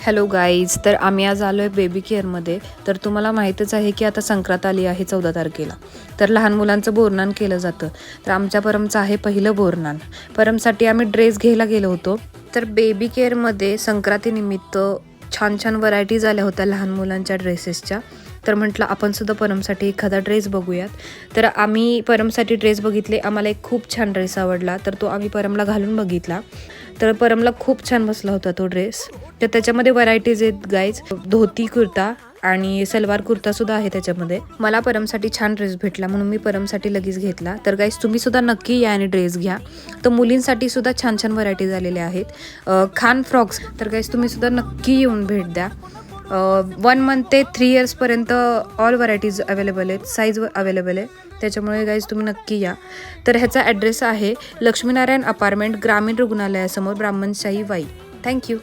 Hello guys, तर आम्ही आज आलो आहे बेबी केअरमध्ये. तर तुम्हाला माहीतच आहे की आता संक्रांत आली आहे 14 तारखेला. तर लहान मुलांचं बोरनान केलं जातं. तर आमच्या परमचं आहे पहिलं बोरनान. परमसाठी आम्ही ड्रेस घ्यायला गेलो होतो. तर बेबी केअरमध्ये संक्रांतीनिमित्त छान छान व्हरायटीज आल्या होत्या लहान मुलांच्या ड्रेसेसच्या. तर म्हटलं आपण सुद्धा परमसाठी एखादा ड्रेस बघूयात. तर आम्ही परमसाठी ड्रेस बघितले. आम्हाला एक खूप छान ड्रेस आवडला, तर तो आम्ही परमला घालून बघितला. तर परमला खूप छान बसला होता तो ड्रेस. तर त्याच्यामध्ये व्हरायटीज आहेत गाईज, धोती कुर्ता आणि सलवार कुर्ता सुद्धा आहे त्याच्यामध्ये. मला परमसाठी छान ड्रेस भेटला म्हणून मी परमसाठी लगेच घेतला. तर गाईज तुम्ही सुद्धा नक्की या आणि ड्रेस घ्या. तर मुलींसाठी सुद्धा छान छान व्हरायटीज आलेल्या आहेत, खान फ्रॉक्स. तर गाईज तुम्ही सुद्धा नक्की येऊन भेट द्या. 1 मंथ ते 3 इयर्सपर्यंत ऑल व्हरायटीज अवेलेबल आहेत, साईज अवेलेबल आहे. त्याच्यामुळे गाईज तुम्ही नक्की या. तर ह्याचा ॲड्रेस आहे लक्ष्मीनारायण अपार्टमेंट, ग्रामीण रुग्णालयासमोर, ब्राह्मणशाही वाई. थँक्यू.